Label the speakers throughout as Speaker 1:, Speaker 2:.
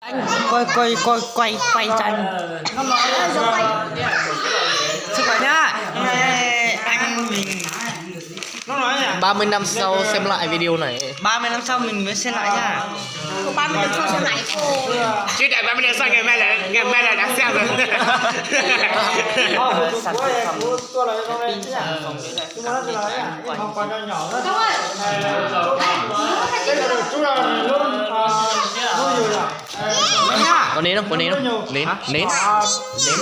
Speaker 1: Anh quay tranh. Sức khỏe nhá. Anh mình nó nói nhỉ?
Speaker 2: 30 năm sau xem lại video này.
Speaker 1: 30 năm sau mình mới xem lại nha.
Speaker 3: 30 năm sau xem lại cô.
Speaker 4: Chứ đợi 30 năm sau ngày mai là đã xem rồi.
Speaker 1: Sản phẩm pin sản phẩm
Speaker 3: Đúng rồi.
Speaker 2: Có nến không? Có nến không? Nến. Nến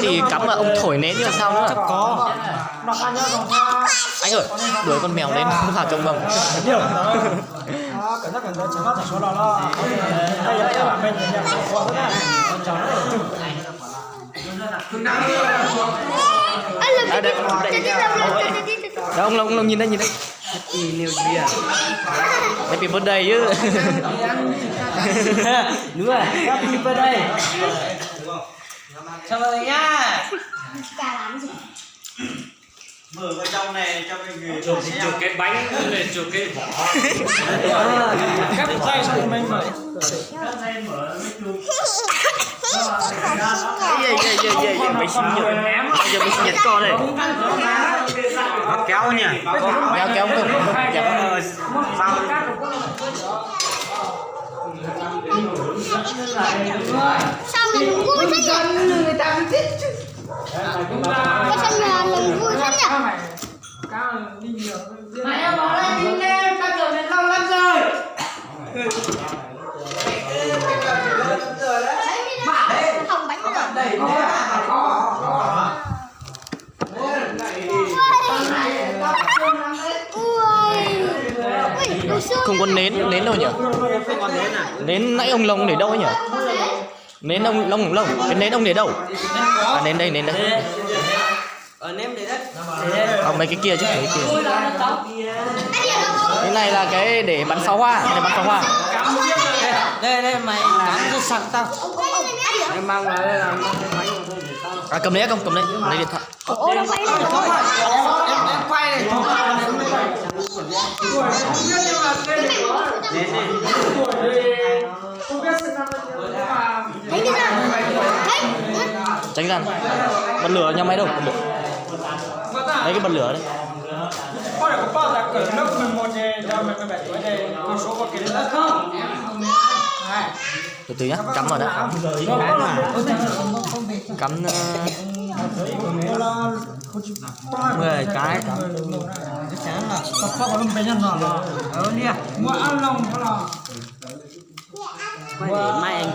Speaker 2: thì cắm mà ông thổi nến như là sao nữa?
Speaker 1: có.
Speaker 2: Anh ơi, đuổi con mèo lên vào trong mầm. Đâu ông nhìn đây nhìn đây. Happy birthday chứ.
Speaker 1: Đúng rồi. Happy birthday. Chào mừng nhá. Mở vào trong này cho cái người
Speaker 4: Chụp cái bánh rồi chụp cái vỏ.
Speaker 1: cắt tay xong mình mở.
Speaker 2: Mày sinh nhật. Bây giờ mình sinh nhật con này.
Speaker 1: Nó kéo nhỉ?
Speaker 2: Kéo không? Kéo.
Speaker 1: Sao?
Speaker 3: Sao mình vui thế nhỉ?
Speaker 1: Người ta mới thích chứ.
Speaker 3: Cái sân nhà mình vui thế nhỉ?
Speaker 1: Mày em bảo là đi lên, ta tưởng đến lâu lắm rồi.
Speaker 3: Hồng bánh rồi.
Speaker 1: Đẩy
Speaker 2: Không có nến đâu nhỉ? Nến nãy ông Long để đâu ấy nhỉ? Nến ông Long, cái nến ông để đâu? À nến đây.
Speaker 1: ném để đất.
Speaker 2: Mấy cái kia chứ, cái kia. Cái này là cái để bắn pháo hoa,
Speaker 1: Đây mày cắn cho sặc tao. Em mang vào đây là mang cái bánh của tôi để tao.
Speaker 2: À cầm lấy không? Cầm lấy điện thoại.
Speaker 3: Ôi nó quay này.
Speaker 1: Em quay này.
Speaker 3: Thấy đi ra. Thấy.
Speaker 2: Tránh ra. Bật lửa nhà máy đâu? Đấy cái bật lửa đấy. Từ từ nhá, cắm vào đã. Cắm
Speaker 1: 10 cái. Chắc chắn là có luôn bên nhân rồi. Đi à. Mua ăn lòng đó. Quay để mai anh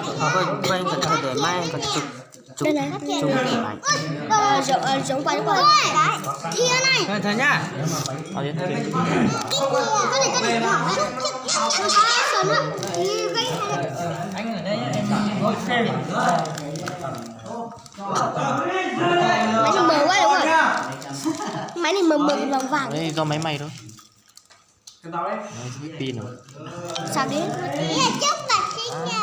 Speaker 1: quay cẩn thận để mai anh còn chụp
Speaker 3: Đây này.
Speaker 1: ảnh.
Speaker 3: Giống quay quay. Kia này.
Speaker 1: Cẩn thận nhá.
Speaker 2: เอาดิ
Speaker 3: Cái này hỏng đấy. Sớm lắm.
Speaker 1: Anh ở đây nhá, em ok.
Speaker 3: Máy này mờ quá đúng rồi. Máy này mờ vàng vàng.
Speaker 2: Đây do máy mày thôi. Đấy, pin rồi.
Speaker 3: Sao đến? Chúc là sinh nhật.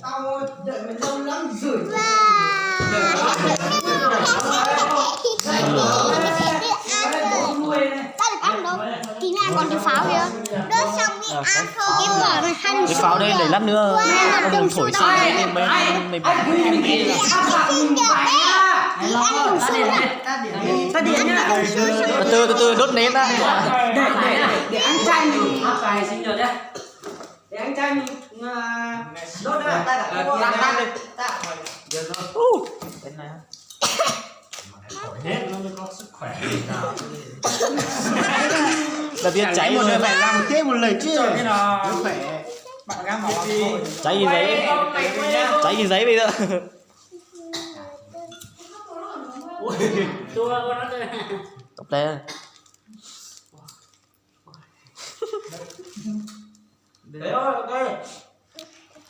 Speaker 1: Tao đợi mày lâu lắm rồi.
Speaker 3: Ta được ăn đâu? Tí nữa còn cái pháo kìa. Đốt xong đi ăn thôi. Cái phở này hai
Speaker 2: Cái pháo đây để lát nữa ông thổi xì lên mấy
Speaker 3: sinh nhật đấy. Đi ăn đồng xu à?
Speaker 1: Ta điện nhá.
Speaker 2: từ từ đốt nến đã.
Speaker 1: Để ăn chay mình hát bài sinh nhật nhá. Để ăn chay mình đốt ra ta đã tan đi. Ta. Được rồi. Bên này.
Speaker 4: Hết nó mới có sức khỏe.
Speaker 2: Là tiên cháy một lời
Speaker 1: phải làm thêm một lời chứ. Cái nào khỏe. Bạn gam bỏ
Speaker 2: cháy gì giấy. Cháy gì giấy bây giờ. Tập đây.
Speaker 1: Đấy ơi, ok.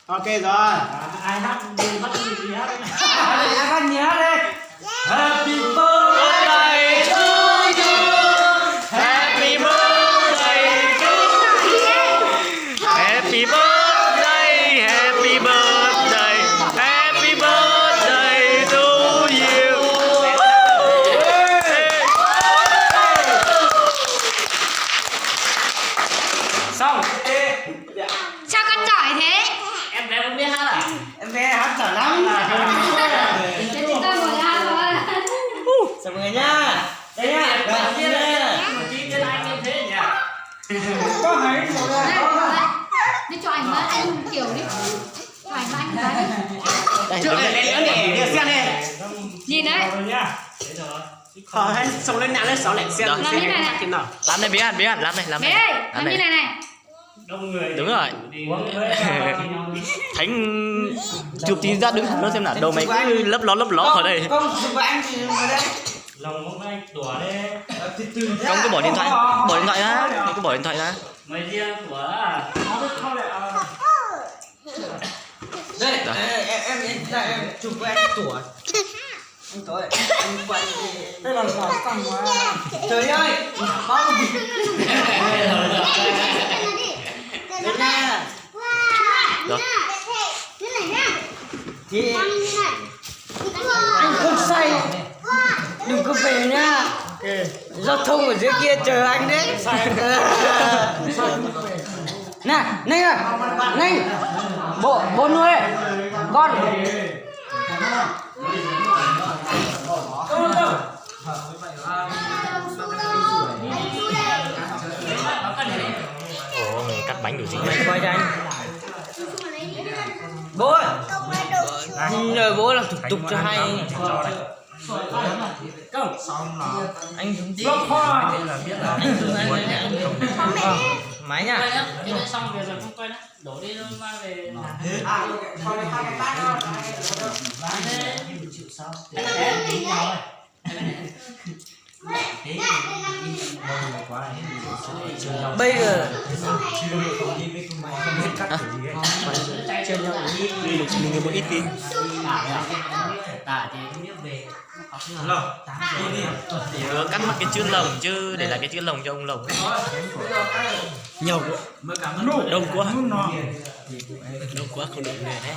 Speaker 4: Ok rồi.
Speaker 1: Ai hát đi bắt gì hát. Ai hát gì hát đây. Happy birthday to you.
Speaker 2: Happy birthday to you. Happy birthday, happy birthday, happy birthday to you.
Speaker 4: Xong.
Speaker 3: Sao con giỏi thế?
Speaker 4: Em thấy
Speaker 1: xe hát sợ lắm.
Speaker 5: Để chúng ta ngồi ra rồi.
Speaker 1: Chào mọi người nha. Đây nha. Bạn kia đây.
Speaker 4: Chi tên anh như thế nhỉ?
Speaker 1: Có hay rồi đây.
Speaker 5: Đi cho ảnh với anh kiểu đi. Cho ảnh với anh cái đi.
Speaker 2: Đây,
Speaker 1: Trước
Speaker 2: đứng
Speaker 1: này
Speaker 2: đây.
Speaker 1: lên nữa nè, xe này.
Speaker 5: Nhìn đấy.
Speaker 4: Rồi nha. Thế rồi.
Speaker 1: Hay xong lên nạn lên 6 lẻ xe.
Speaker 2: Đó.
Speaker 5: Làm như này này.
Speaker 2: Làm này bí ẩn, làm này, làm
Speaker 5: Bé
Speaker 2: này.
Speaker 5: ơi, làm như này này.
Speaker 4: Đông người.
Speaker 2: Đúng rồi.
Speaker 4: Đi uống với
Speaker 2: Thánh chụp tí ra đứng nó xem nào, đầu mày cứ lấp ló ở đây.
Speaker 1: Không, chụp với anh thì ở đây.
Speaker 4: lòng hôm nay đùa đấy.
Speaker 2: Không cứ bỏ điện thoại ra, cứ bỏ điện thoại ra.
Speaker 4: Mày riêng của à?
Speaker 1: Đây, em chụp với anh tuổi. Anh tuổi, anh quay. Đây là căng quá. Trời ơi, bóng. Đây nha.
Speaker 2: Đó.
Speaker 1: Thì anh không say. Đừng có về nha. Giao thông ở dưới kia chờ anh đấy. Nè, này, bố nuôi, con.
Speaker 2: Ồ, mày cắt bánh kiểu gì?
Speaker 1: Mày quay cho anh. Bố ơi, nhờ bố làm thủ tục cho hai. Anh dùng gì? Anh dùng máy nha.
Speaker 4: Quay đó, xong việc rồi không quay nữa. Đổ đi rồi mang về. Chịu sao?
Speaker 1: Bây giờ
Speaker 2: Mình một ít đi.
Speaker 4: Tả thì không biết về.
Speaker 2: Vừa cắt mất cái chữ lồng chứ để lại cái chữ lồng cho ông lồng.
Speaker 1: nhiều
Speaker 2: Đông quá. Đông quá không được về đấy.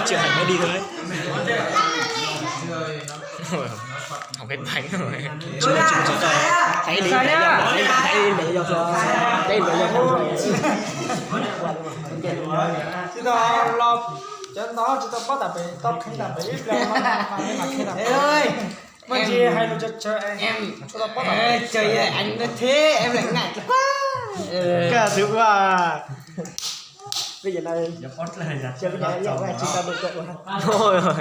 Speaker 2: Chưa hành nó đi thôi. Học hết bánh rồi. Hãy đi để
Speaker 6: chúng ta lo cho nó chúng ta bắt tập về tập khi tập về ít ra mà khi tập
Speaker 1: ơi
Speaker 6: mà gì hay là cho
Speaker 1: em
Speaker 6: chúng ta bắt tập
Speaker 1: trời ơi anh nó thế em lại ngại quá
Speaker 6: cả thứ mà bây giờ này
Speaker 4: Giờ post lại ra.
Speaker 6: chơi cái này vậy chúng ta được rồi
Speaker 2: Thôi rồi.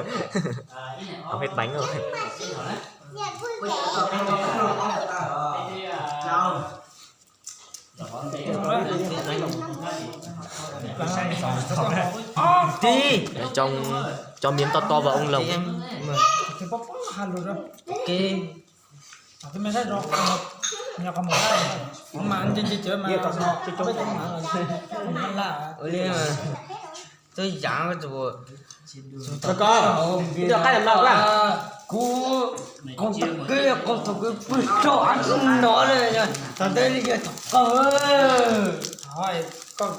Speaker 2: Học hết bánh rồi.
Speaker 1: đi
Speaker 2: Cho miếng to vào ông lồng.
Speaker 6: thì bóc hàn rồi đó
Speaker 1: ok
Speaker 6: thì mình thấy rồi nhà có một cái mà anh chơi chơi mà chơi chơi mà là
Speaker 1: ôi mà tôi giảng rồi
Speaker 6: rồi con
Speaker 1: được hay làm đâu cả cô con kia con thằng cứ bứt cho ăn nó này nha thằng đây đi kìa con ơi
Speaker 6: hỏi con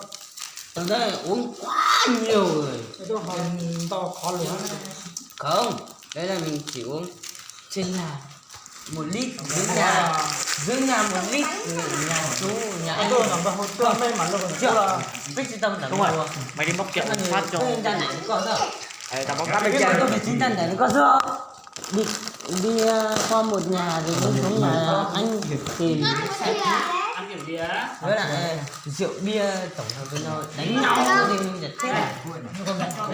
Speaker 1: thằng đây uống quá nhiều rồi
Speaker 6: tôi hỏi to khó lắm
Speaker 1: không đây là mình chỉ uống trên là 1 lít dưới nhà 1 lít nhà chú nhà anh
Speaker 6: tôi làm bao tôi may mắn rồi
Speaker 1: chưa biết chị tâm
Speaker 2: Đúng rồi. Mày đi bóc kẹo phát cho.
Speaker 1: tên này nó có rồi
Speaker 2: Tao bóc
Speaker 1: bây giờ tôi phải xin tên này nó có rồi đi qua một nhà rồi đi xuống nhà anh tìm
Speaker 4: Ăn kiểu gì á?
Speaker 1: với lại rượu bia tổng hợp với nhau đánh nhau thì mình sẽ chết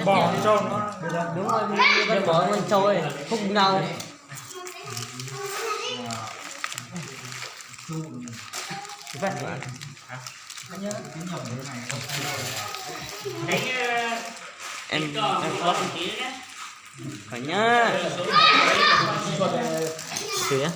Speaker 6: bỏ cho nó
Speaker 1: đúng rồi bây bỏ con trôi hút nhau
Speaker 4: Đánh
Speaker 2: em
Speaker 4: có một tí nhé.
Speaker 1: phải nhá
Speaker 2: Kìa.